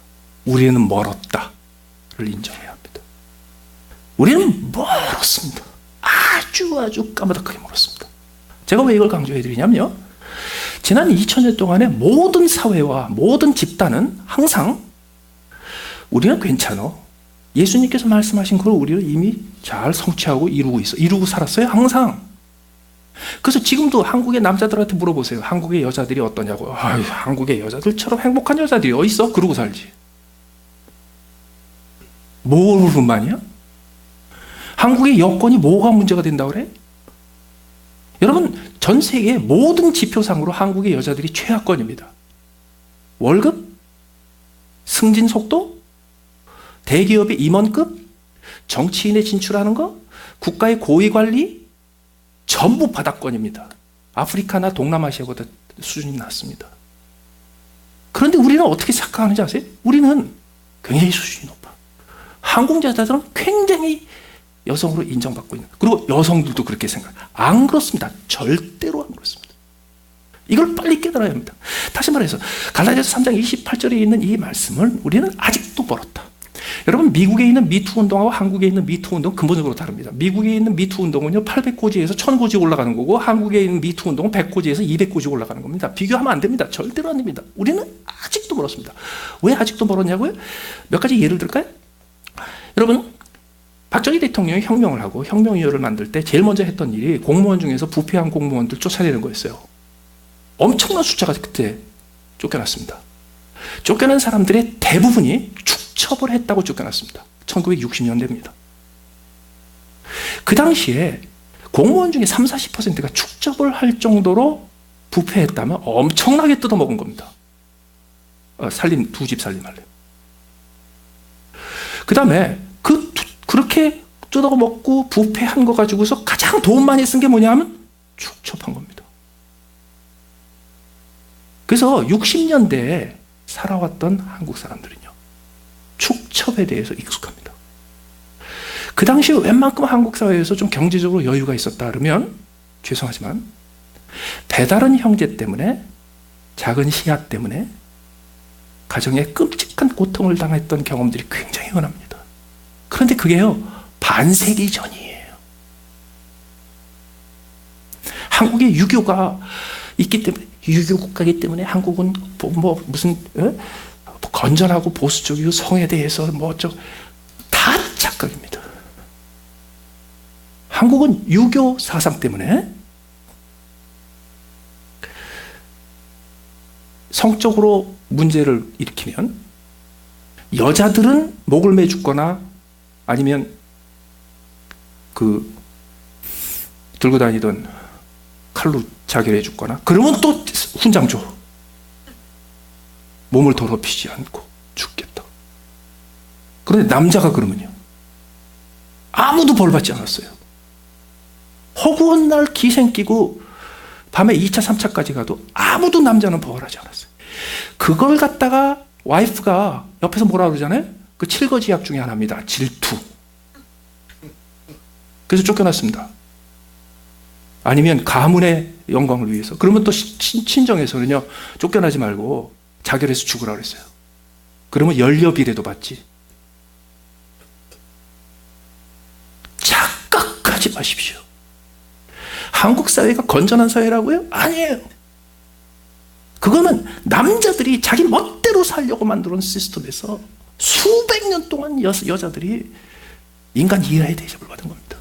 우리는 멀었다를 인정해야 합니다. 우리는 멀었습니다. 아주 까마득하게 멀었습니다. 제가 왜 이걸 강조해 드리냐면요, 지난 2000년 동안에 모든 사회와 모든 집단은 항상 우리는 괜찮아, 예수님께서 말씀하신 걸 우리는 이미 잘 성취하고 이루고 살았어요. 항상. 그래서 지금도 한국의 남자들한테 물어보세요. 한국의 여자들이 어떠냐고. 아유, 한국의 여자들처럼 행복한 여자들이 어디 있어? 그러고 살지. 뭐뿐만이야? 한국의 여건이 뭐가 문제가 된다고 그래? 여러분, 전 세계 모든 지표상으로 한국의 여자들이 최하권입니다. 월급, 승진 속도, 대기업의 임원급, 정치인에 진출하는 거, 국가의 고위 관리, 전부 바닥권입니다. 아프리카나 동남아시아보다 수준이 낮습니다. 그런데 우리는 어떻게 착각하는지 아세요? 우리는 굉장히 수준이 높아. 한국 여자들은 굉장히 여성으로 인정받고 있는, 그리고 여성들도 그렇게 생각해요. 안 그렇습니다. 절대로 안 그렇습니다. 이걸 빨리 깨달아야 합니다. 다시 말해서 갈라디아서 3장 28절에 있는 이 말씀을 우리는 아직도 멀었다. 여러분, 미국에 있는 미투 운동하고 한국에 있는 미투 운동 근본적으로 다릅니다. 미국에 있는 미투 운동은요 800고지에서 1000고지 올라가는 거고, 한국에 있는 미투 운동은 100고지에서 200고지 올라가는 겁니다. 비교하면 안 됩니다. 절대로 안 됩니다. 우리는 아직도 멀었습니다. 왜 아직도 멀었냐고요? 몇 가지 예를 들까요? 여러분, 박정희 대통령이 혁명을 하고 혁명위원회를 만들 때 제일 먼저 했던 일이 공무원 중에서 부패한 공무원들 쫓아내는 거였어요. 엄청난 숫자가 그때 쫓겨났습니다. 쫓겨난 사람들의 대부분이 축첩을 했다고 쫓겨났습니다. 1960년대입니다. 그 당시에 공무원 중에 30-40%가 축첩을 할 정도로 부패했다면 엄청나게 뜯어먹은 겁니다. 두 집 살림할래. 그 다음에 그렇게 뜯어먹고 부패한 거 가지고서 가장 돈 많이 쓴 게 뭐냐 하면 축첩한 겁니다. 그래서 60년대에 살아왔던 한국 사람들은요, 축첩에 대해서 익숙합니다. 그 당시 웬만큼 한국 사회에서 좀 경제적으로 여유가 있었다 그러면 죄송하지만 배다른 형제 때문에, 작은 시야 때문에 가정에 끔찍한 고통을 당했던 경험들이 굉장히 흔합니다. 그런데 그게요, 반세기 전이에요. 한국에 유교가 있기 때문에, 유교 국가이기 때문에 한국은 무슨 건전하고 보수적이고 성에 대해서 다 착각입니다. 한국은 유교 사상 때문에 성적으로 문제를 일으키면 여자들은 목을 매 죽거나 아니면 들고 다니던 칼로 자결해 죽거나, 그러면 또 훈장 줘. 몸을 더럽히지 않고 죽겠다. 그런데 남자가 그러면요, 아무도 벌 받지 않았어요. 허구한 날 기생 끼고 밤에 2차, 3차까지 가도 아무도 남자는 벌하지 않았어요. 그걸 갖다가 와이프가 옆에서 뭐라 그러잖아요? 그 7거지약 중에 하나입니다. 질투. 그래서 쫓겨났습니다. 아니면 가문의 영광을 위해서. 그러면 또 친정에서는요, 쫓겨나지 말고 자결해서 죽으라 그랬어요. 그러면 연료비례도 받지. 착각하지 마십시오. 한국 사회가 건전한 사회라고요? 아니에요. 그거는 남자들이 자기 멋대로 살려고 만들어놓은 시스템에서 수백 년 동안 여자들이 인간 이하의 대접을 받은 겁니다.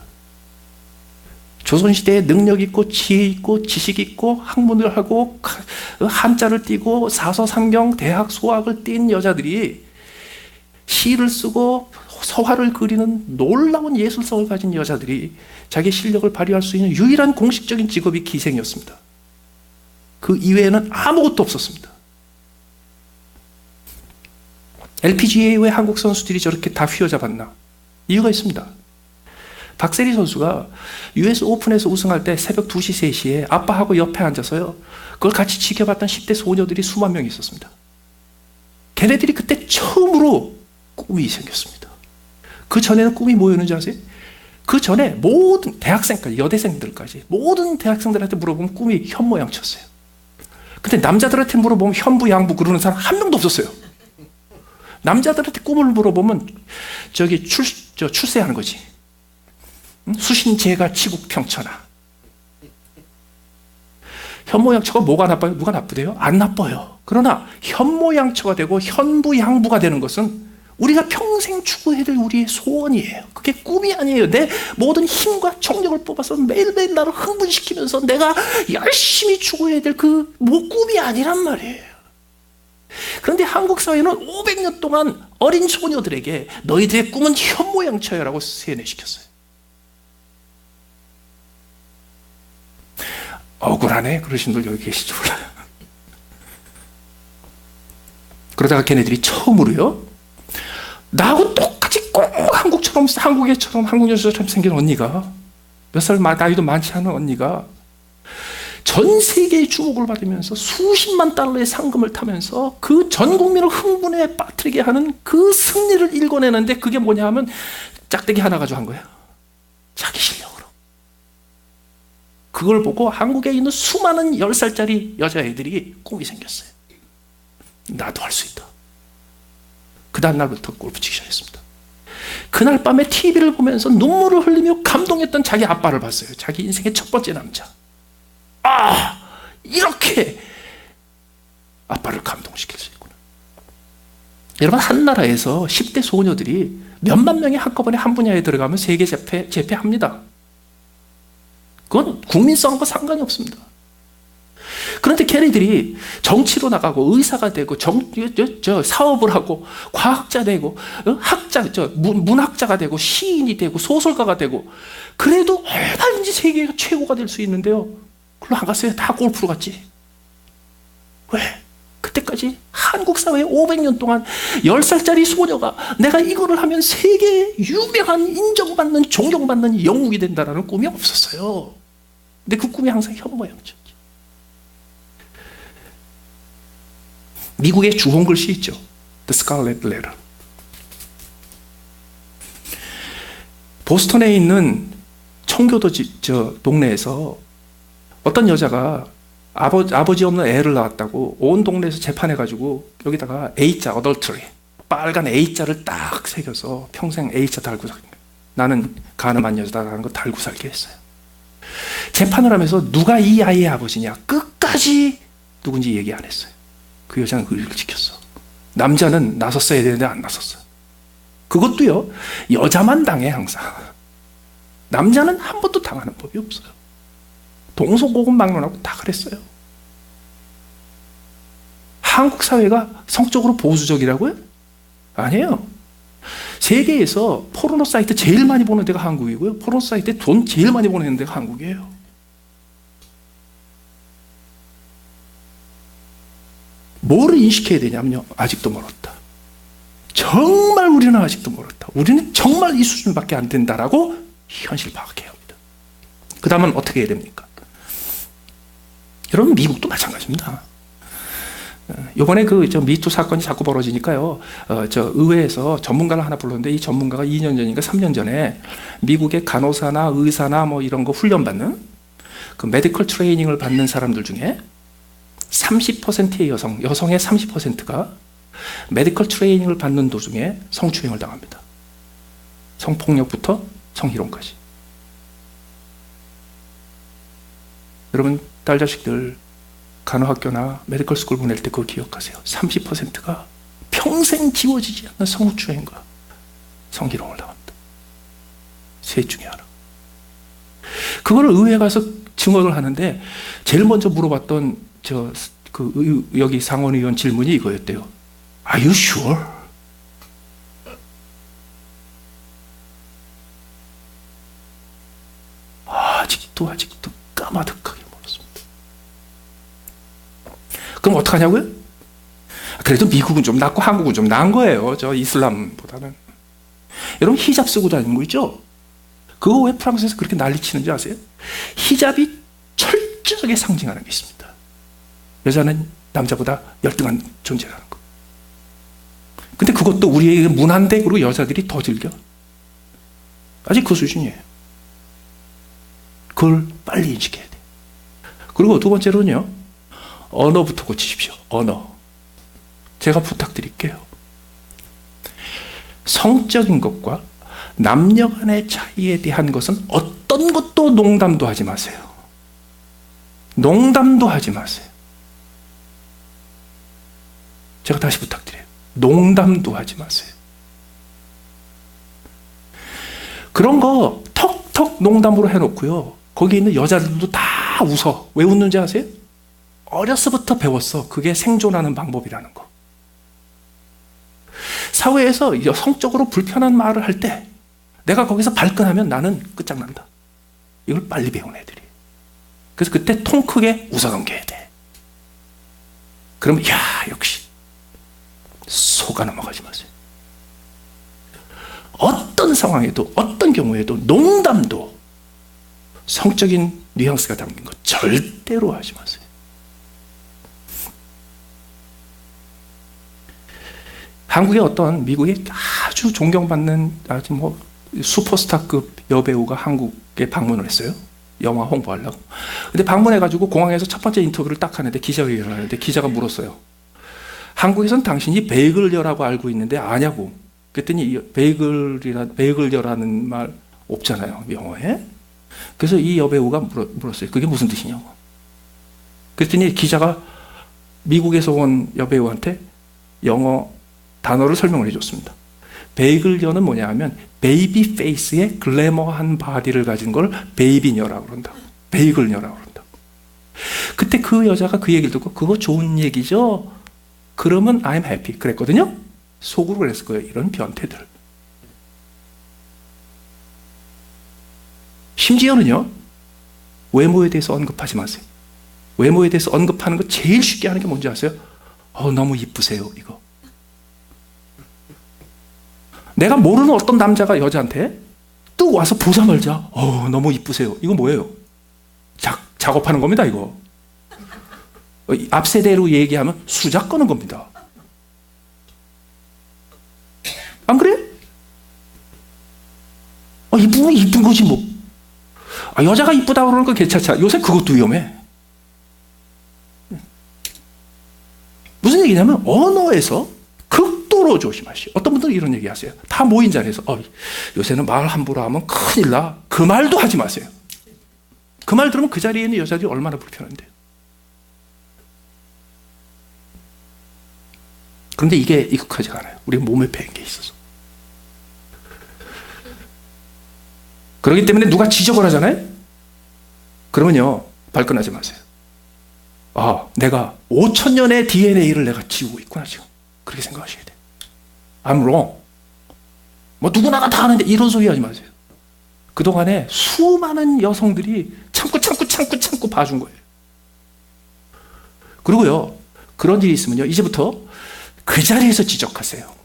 조선시대에 능력 있고 지혜 있고 지식 있고 학문을 하고 한자를 띄고 사서삼경 대학 소학을 띈 여자들이 시를 쓰고 서화를 그리는 놀라운 예술성을 가진 여자들이 자기 실력을 발휘할 수 있는 유일한 공식적인 직업이 기생이었습니다. 그 이외에는 아무것도 없었습니다. LPGA에 왜 한국 선수들이 저렇게 다 휘어잡았나? 이유가 있습니다. 박세리 선수가 US 오픈에서 우승할 때 새벽 2시, 3시에 아빠하고 옆에 앉아서요, 그걸 같이 지켜봤던 10대 소녀들이 수만 명이 있었습니다. 걔네들이 그때 처음으로 꿈이 생겼습니다. 그 전에는 꿈이 뭐였는지 아세요? 그 전에 모든 대학생까지, 여대생들까지 모든 대학생들한테 물어보면 꿈이 현모양처였어요. 근데 남자들한테 물어보면 현부, 양부 그러는 사람 한 명도 없었어요. 남자들한테 꿈을 물어보면 출세하는 거지. 수신제가 치국평천하. 현모양처가 뭐가 나빠요? 누가 나쁘대요? 안 나빠요. 그러나 현모양처가 되고 현부양부가 되는 것은 우리가 평생 추구해야 될 우리의 소원이에요. 그게 꿈이 아니에요. 내 모든 힘과 정력을 뽑아서 매일매일 나를 흥분시키면서 내가 열심히 추구해야 될 그 꿈이 아니란 말이에요. 그런데 한국 사회는 500년 동안 어린 소녀들에게 너희들의 꿈은 현모양처야라고 세뇌시켰어요. 억울하네 그러신 분들 여기 계시죠? 그러다가 걔네들이 처음으로요, 나하고 똑같이 꼭 한국 여자처럼 생긴 언니가, 몇 살 나이도 많지 않은 언니가 전 세계의 주목을 받으면서 수십만 달러의 상금을 타면서 그 전 국민을 흥분에 빠뜨리게 하는 그 승리를 일궈내는데, 그게 뭐냐 하면 짝대기 하나 가지고 한 거예요. 자기 실력으로. 그걸 보고 한국에 있는 수많은 10살짜리 여자애들이 꿈이 생겼어요. 나도 할 수 있다. 그 다음 날부터 골프 치기 시작했습니다. 그날 밤에 TV를 보면서 눈물을 흘리며 감동했던 자기 아빠를 봤어요. 자기 인생의 첫 번째 남자. 이렇게 아빠를 감동시킬 수 있구나. 여러분, 한 나라에서 10대 소녀들이 몇만 명이 한꺼번에 한 분야에 들어가면 세계 제패합니다. 그건 국민성과 상관이 없습니다. 그런데 걔네들이 정치로 나가고 의사가 되고 사업을 하고 과학자 되고 문학자가 되고 시인이 되고 소설가가 되고, 그래도 얼마든지 세계가 최고가 될 수 있는데요, 그걸로 안 갔어요. 다 골프로 갔지. 왜? 그때까지 한국 사회에 500년 동안 10살짜리 소녀가 내가 이거를 하면 세계에 유명한, 인정받는, 존경받는 영웅이 된다라는 꿈이 없었어요. 근데 그 꿈이 항상 현모양처. 미국의 주홍 글씨 있죠. The Scarlet Letter. 보스턴에 있는 청교도 동네에서 어떤 여자가 아버지 없는 애를 낳았다고 온 동네에서 재판해가지고 여기다가 A자, adultery, 빨간 A자를 딱 새겨서 평생 A자 달고 살게, 나는 가늠한 여자다라는 거 달고 살게 했어요. 재판을 하면서 누가 이 아이의 아버지냐 끝까지 누군지 얘기 안 했어요. 그 여자는 의리를 지켰어. 남자는 나섰어야 되는데 안 나섰어. 그것도요, 여자만 당해 항상. 남자는 한 번도 당하는 법이 없어요. 동서고금 막론하고 다 그랬어요. 한국 사회가 성적으로 보수적이라고요? 아니에요. 세계에서 포르노 사이트 제일 많이 보는 데가 한국이고요, 포르노 사이트에 돈 제일 많이 보는 데가 한국이에요. 뭐를 인식해야 되냐면요, 아직도 멀었다. 정말 우리는 아직도 멀었다. 우리는 정말 이 수준밖에 안 된다라고 현실 파악해야 합니다. 그 다음은 어떻게 해야 됩니까? 여러분, 미국도 마찬가지입니다. 이번에 미투 사건이 자꾸 벌어지니까요, 의회에서 전문가를 하나 불렀는데, 이 전문가가 2년 전인가 3년 전에 미국의 간호사나 의사나 이런 거 훈련받는 그 메디컬 트레이닝을 받는 사람들 중에 30%의 여성의 30%가 메디컬 트레이닝을 받는 도중에 성추행을 당합니다. 성폭력부터 성희롱까지. 여러분, 딸 자식들 간호학교나 메디컬 스쿨 보낼 때 그거 기억하세요. 30%가 평생 지워지지 않는 성추행과 성희롱을 당합니다. 셋 중에 하나. 그거를 의회에 가서 증언을 하는데 제일 먼저 물어봤던 여기 상원의원 질문이 이거였대요. Are you sure? 아직도 까마득하게 멀었습니다. 그럼 어떡하냐고요? 그래도 미국은 좀 낫고 한국은 좀 나은 거예요. 저 이슬람보다는. 여러분 히잡 쓰고 다니는 거 있죠? 그거 왜 프랑스에서 그렇게 난리치는지 아세요? 히잡이 철저하게 상징하는 게 있습니다. 여자는 남자보다 열등한 존재라는 거. 근데 그것도 우리에게 문화인데 그리고 여자들이 더 즐겨. 아직 그 수준이에요. 그걸 빨리 인식해야 돼. 그리고 두 번째로는요, 언어부터 고치십시오. 언어. 제가 부탁드릴게요. 성적인 것과 남녀 간의 차이에 대한 것은 어떤 것도 농담도 하지 마세요. 농담도 하지 마세요. 제가 다시 부탁드려요. 농담도 하지 마세요. 그런 거 턱턱 농담으로 해놓고요. 거기 있는 여자들도 다 웃어. 왜 웃는지 아세요? 어려서부터 배웠어. 그게 생존하는 방법이라는 거. 사회에서 성적으로 불편한 말을 할 때 내가 거기서 발끈하면 나는 끝장난다. 이걸 빨리 배운 애들이. 그래서 그때 통 크게 웃어 넘겨야 돼. 그러면 야 역시 속아 넘어가지 마세요. 어떤 상황에도 어떤 경우에도 농담도 성적인 뉘앙스가 담긴 것 절대로 하지 마세요. 한국의 어떤 미국의 아주 존경받는 아주 슈퍼스타급 여배우가 한국에 방문을 했어요. 영화 홍보하려고. 근데 방문해가지고 공항에서 첫 번째 인터뷰를 딱 하는데 기자회견을 하는데 기자가 물었어요. 한국에선 당신이 베이글녀라고 알고 있는데 아냐고. 그랬더니 베이글녀라는 말 없잖아요, 영어에. 그래서 이 여배우가 물었어요. 그게 무슨 뜻이냐고. 그랬더니 기자가 미국에서 온 여배우한테 영어 단어를 설명을 해줬습니다. 베이글녀는 뭐냐 하면 베이비 페이스의 글래머한 바디를 가진 걸 베이비녀라고 그런다고. 베이글녀라고 그런다고. 그때 그 여자가 그 얘기를 듣고 그거 좋은 얘기죠? 그러면 I'm happy 그랬거든요. 속으로 그랬을 거예요. 이런 변태들. 심지어는요. 외모에 대해서 언급하지 마세요. 외모에 대해서 언급하는 거 제일 쉽게 하는 게 뭔지 아세요? 너무 이쁘세요. 이거. 내가 모르는 어떤 남자가 여자한테 또 와서 보자마자 너무 이쁘세요. 이거 뭐예요? 작업하는 겁니다. 이거. 앞 세대로 얘기하면 수작 거는 겁니다. 안 그래? 이쁘면 이쁜 거지 뭐. 여자가 이쁘다고 그러는 건 괜찮지. 요새 그것도 위험해. 무슨 얘기냐면 언어에서 극도로 조심하시오. 어떤 분들은 이런 얘기 하세요. 다 모인 자리에서 요새는 말 함부로 하면 큰일 나. 그 말도 하지 마세요. 그 말 들으면 그 자리에 있는 여자들이 얼마나 불편한데요. 그런데 이게 익숙하지가 않아요. 우리 몸에 배인 게 있어서. 그렇기 때문에 누가 지적을 하잖아요. 그러면요. 발끈하지 마세요. 내가 5,000년의 DNA를 내가 지우고 있구나 지금. 그렇게 생각하셔야 돼요. I'm wrong. 누구나가 다 하는데 이런 소리 하지 마세요. 그동안에 수많은 여성들이 참고 봐준 거예요. 그리고요. 그런 일이 있으면요. 이제부터 그 자리에서 지적하세요.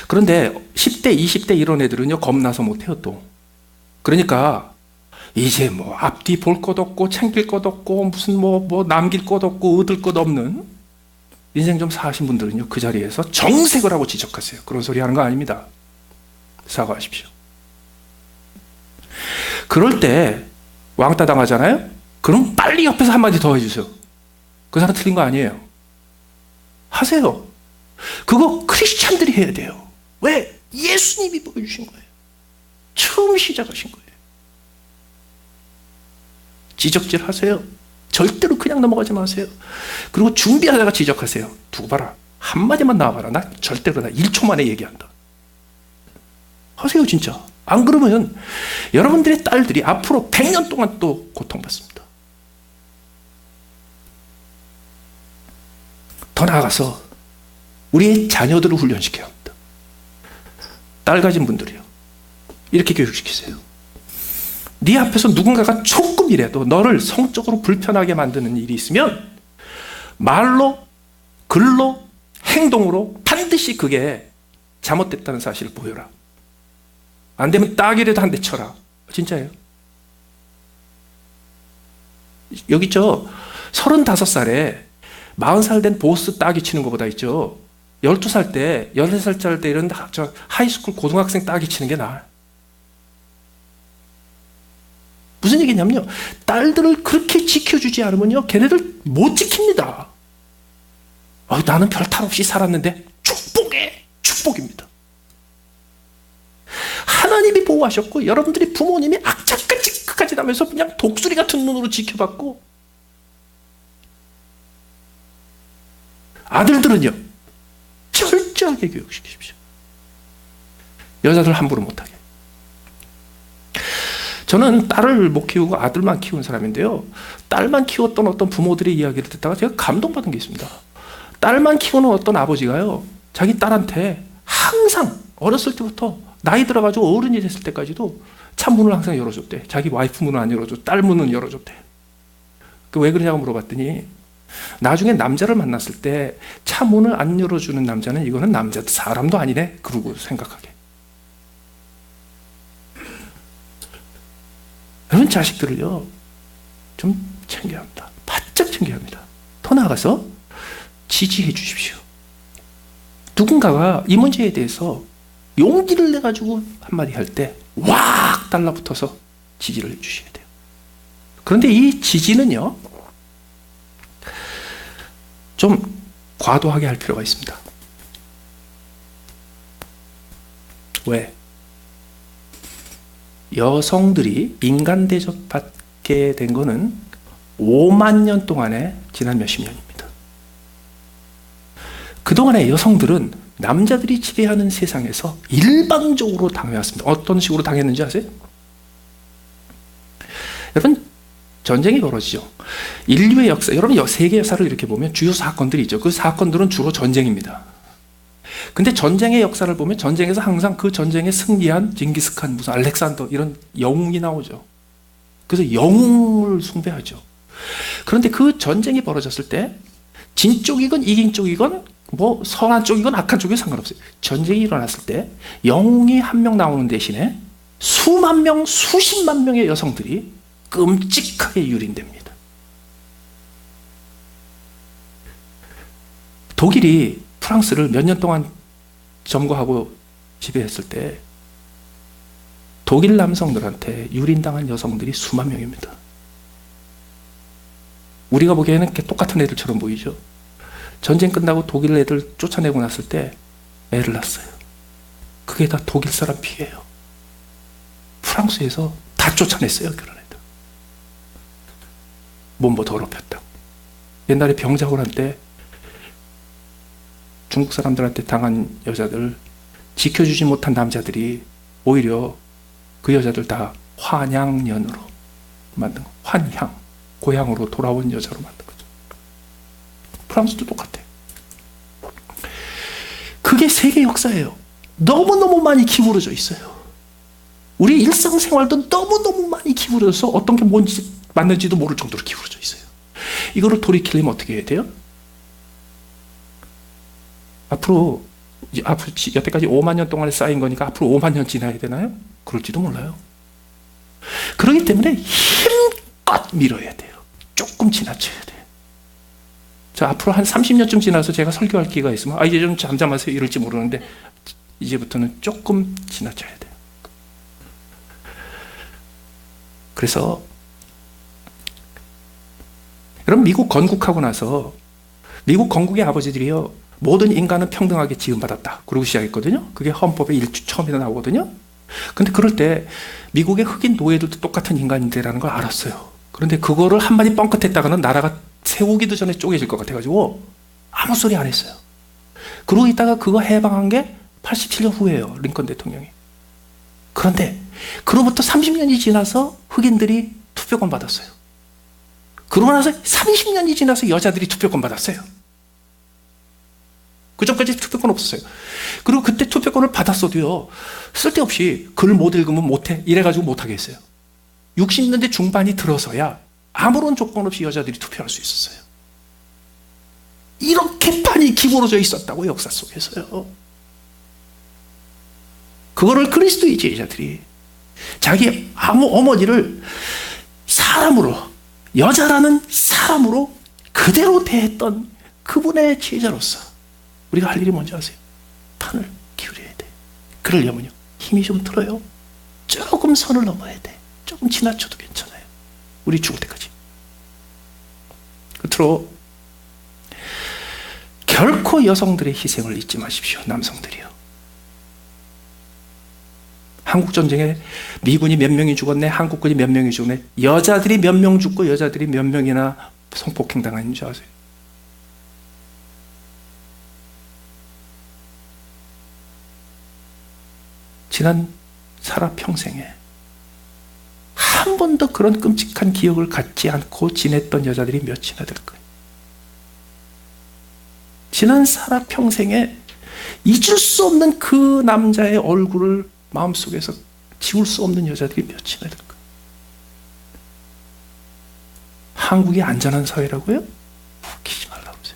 그런데 10대, 20대 이런 애들은요. 겁나서 못해요 또. 그러니까 이제 앞뒤 볼 것 없고 챙길 것 없고 무슨 남길 것 없고 얻을 것 없는 인생 좀 사신 분들은요. 그 자리에서 정색을 하고 지적하세요. 그런 소리 하는 거 아닙니다. 사과하십시오. 그럴 때 왕따 당하잖아요. 그럼 빨리 옆에서 한마디 더 해주세요. 그 사람 틀린 거 아니에요. 하세요. 그거 크리스찬들이 해야 돼요. 왜? 예수님이 보여주신 거예요. 처음 시작하신 거예요. 지적질 하세요. 절대로 그냥 넘어가지 마세요. 그리고 준비하다가 지적하세요. 두고 봐라. 한마디만 나와봐라. 나 절대 그러다 1초 만에 얘기한다. 하세요, 진짜. 안 그러면 여러분들의 딸들이 앞으로 100년 동안 또 고통받습니다. 더 나아가서 우리의 자녀들을 훈련시켜야 합니다. 딸 가진 분들이요. 이렇게 교육시키세요. 네 앞에서 누군가가 조금이라도 너를 성적으로 불편하게 만드는 일이 있으면 말로, 글로, 행동으로 반드시 그게 잘못됐다는 사실을 보여라. 안 되면 딱이라도 한 대 쳐라. 진짜예요. 여기 있죠. 35살에 40살 된 보스 따기 치는 것보다 있죠. 12살 때, 13살 때 이런 하이스쿨 고등학생 따기 치는 게 나아요. 무슨 얘기냐면요. 딸들을 그렇게 지켜주지 않으면요. 걔네들 못 지킵니다. 나는 별 탈 없이 살았는데 축복입니다. 하나님이 보호하셨고 여러분들이 부모님이 악착같이 나면서 그냥 독수리 같은 눈으로 지켜봤고 아들들은요. 철저하게 교육시키십시오. 여자들 함부로 못하게. 저는 딸을 못 키우고 아들만 키운 사람인데요. 딸만 키웠던 어떤 부모들의 이야기를 듣다가 제가 감동받은 게 있습니다. 딸만 키우는 어떤 아버지가요. 자기 딸한테 항상 어렸을 때부터 나이 들어가지고 어른이 됐을 때까지도 차 문을 항상 열어줬대. 자기 와이프 문은 안 열어줘. 딸 문은 열어줬대. 왜 그러냐고 물어봤더니 나중에 남자를 만났을 때 차 문을 안 열어주는 남자는 이거는 남자 사람도 아니네. 그러고 생각하게. 여러분 자식들을요. 좀 챙겨야 합니다. 바짝 챙겨야 합니다. 더 나아가서 지지해 주십시오. 누군가가 이 문제에 대해서 용기를 내가지고 한마디 할 때 왁 달라붙어서 지지를 해주셔야 돼요. 그런데 이 지지는요. 좀 과도하게 할 필요가 있습니다. 왜? 여성들이 인간 대접받게 된 거는 5만 년 동안에 지난 몇십 년입니다. 그동안의 여성들은 남자들이 지배하는 세상에서 일방적으로 당해왔습니다. 어떤 식으로 당했는지 아세요? 여러분, 전쟁이 벌어지죠. 인류의 역사, 여러분 세계 역사를 이렇게 보면 주요 사건들이 있죠. 그 사건들은 주로 전쟁입니다. 근데 전쟁의 역사를 보면 전쟁에서 항상 그 전쟁에 승리한 징기스칸, 무슨 알렉산더 이런 영웅이 나오죠. 그래서 영웅을 숭배하죠. 그런데 그 전쟁이 벌어졌을 때 진 쪽이건 이긴 쪽이건 뭐 선한 쪽이건 악한 쪽이 상관없어요. 전쟁이 일어났을 때 영웅이 한 명 나오는 대신에 수만 명, 수십만 명의 여성들이 끔찍하게 유린됩니다. 독일이 프랑스를 몇 년 동안 점거하고 지배했을 때 독일 남성들한테 유린당한 여성들이 수만 명입니다. 우리가 보기에는 똑같은 애들처럼 보이죠. 전쟁 끝나고 독일 애들 쫓아내고 났을 때 애를 낳았어요. 그게 다 독일 사람 피해예요. 프랑스에서 다 쫓아냈어요. 그런 애들. 몸보 더럽혔다고. 옛날에 병자호란 때 중국 사람들한테 당한 여자들, 지켜주지 못한 남자들이 오히려 그 여자들 다 환양년으로 만든 거. 환향, 고향으로 돌아온 여자로 만든 거죠. 프랑스도 똑같아요. 그게 세계 역사예요. 너무너무 많이 기울어져 있어요. 우리 일상생활도 너무너무 많이 기울어져서 어떤 게 뭔지 맞는지도 모를 정도로 기울어져 있어요. 이거를 돌이키려면 어떻게 해야 돼요? 앞으로 여태까지 5만 년 동안에 쌓인 거니까 앞으로 5만 년 지나야 되나요? 그럴지도 몰라요. 그렇기 때문에 힘껏 밀어야 돼요. 조금 지나쳐야 돼요. 자, 앞으로 한 30년쯤 지나서 제가 설교할 기회가 있으면 이제 좀 잠잠하세요 이럴지 모르는데 이제부터는 조금 지나쳐야 돼요. 그래서 여러분 미국 건국하고 나서 미국 건국의 아버지들이요 모든 인간은 평등하게 지음받았다 그러고 시작했거든요. 그게 헌법의 처음에 나오거든요. 근데 그럴 때 미국의 흑인 노예들도 똑같은 인간인데라는 걸 알았어요. 그런데 그거를 한마디 뻥끗했다가는 나라가 세우기도 전에 쪼개질 것 같아가지고 아무 소리 안 했어요. 그러고 있다가 그거 해방한 게 87년 후예요. 링컨 대통령이. 그런데 그로부터 30년이 지나서 흑인들이 투표권 받았어요. 그러고 나서 30년이 지나서 여자들이 투표권 받았어요. 그 전까지 투표권 없었어요. 그리고 그때 투표권을 받았어도요, 쓸데없이 글 못 읽으면 못해 이래가지고 못하게 했어요. 60년대 중반이 들어서야 아무런 조건 없이 여자들이 투표할 수 있었어요. 이렇게 판이 기울어져 있었다고, 역사 속에서요. 그거를 그리스도의 제자들이 자기 어머니를 사람으로, 여자라는 사람으로 그대로 대했던 그분의 제자로서 우리가 할 일이 뭔지 아세요? 판을 기울여야 돼. 그러려면요, 힘이 좀 들어요. 조금 선을 넘어야 돼. 조금 지나쳐도 괜찮아요. 우리 죽을 때까지. 끝으로 결코 여성들의 희생을 잊지 마십시오. 남성들이요. 한국전쟁에 미군이 몇 명이 죽었네, 한국군이 몇 명이 죽네, 여자들이 몇 명 죽고 여자들이 몇 명이나 성폭행 당한 줄 아세요? 지난 살아평생에 한 번도 그런 끔찍한 기억을 갖지 않고 지냈던 여자들이 몇이나 될 거예요. 지난 살아평생에 잊을 수 없는 그 남자의 얼굴을 마음속에서 지울 수 없는 여자들이 몇이나 될 거예요. 한국이 안전한 사회라고요? 웃기지 말라고 하세요.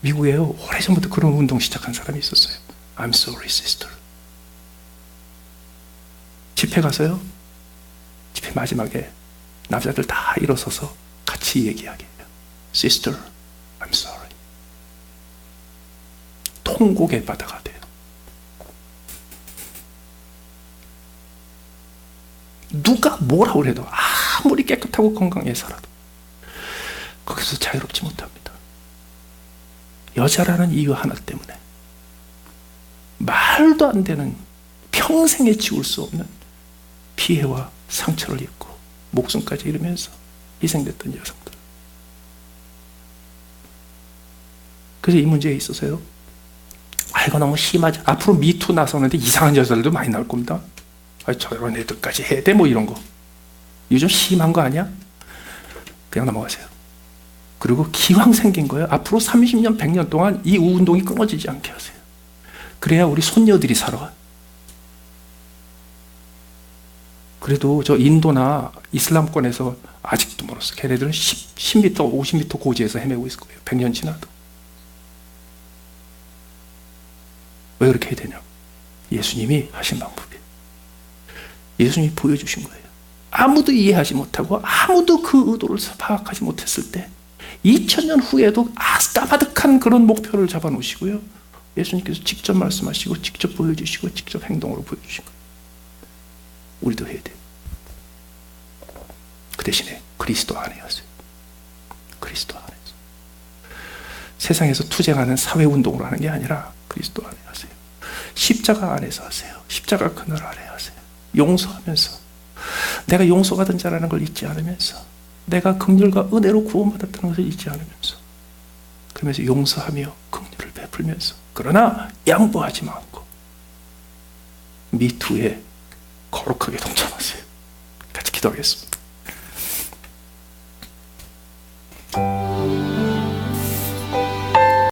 미국에요, 오래전부터 그런 운동 시작한 사람이 있었어요. I'm sorry, sister. 집회 가서요, 집회 마지막에 남자들 다 일어서서 같이 얘기하게 해요. Sister, I'm sorry. 통곡의 바다가 돼요. 누가 뭐라고 해도, 아무리 깨끗하고 건강해 살아도 거기서 자유롭지 못합니다. 여자라는 이유 하나 때문에 말도 안 되는, 평생에 지울 수 없는 피해와 상처를 입고 목숨까지 잃으면서 희생됐던 여성들. 그래서 이 문제에 있어서요, 이거 너무 심하지. 앞으로 미투 나서는데 이상한 여자들도 많이 나올 겁니다. 저런 애들까지 해야 돼? 뭐 이런 거. 이거 좀 심한 거 아니야? 그냥 넘어가세요. 그리고 기왕 생긴 거예요, 앞으로 30년, 100년 동안 이 운동이 끊어지지 않게 하세요. 그래야 우리 손녀들이 살아. 그래도 저 인도나 이슬람권에서 아직도 멀었어. 걔네들은 10m, 50m 고지에서 헤매고 있을 거예요. 100년 지나도. 왜 그렇게 해야 되냐? 예수님이 하신 방법이에요. 예수님이 보여주신 거예요. 아무도 이해하지 못하고 아무도 그 의도를 파악하지 못했을 때 2000년 후에도 까마득한 그런 목표를 잡아놓으시고요, 예수님께서 직접 말씀하시고 직접 보여주시고 직접 행동으로 보여주신 거예요. 우리도 해야 돼요. 그 대신에 그리스도 안에 하세요. 그리스도 안에서. 세상에서 투쟁하는 사회운동으로 하는 게 아니라 그리스도 안에 하세요. 십자가 안에서 하세요. 십자가 그늘 아래 하세요. 용서하면서, 내가 용서받은 자라는 걸 잊지 않으면서, 내가 긍휼과 은혜로 구원받았다는 것을 잊지 않으면서, 그러면서 용서하며 긍휼을 베풀면서, 그러나 양보하지 않고 미투에 거룩하게 동참하세요. 같이 기도하겠습니다.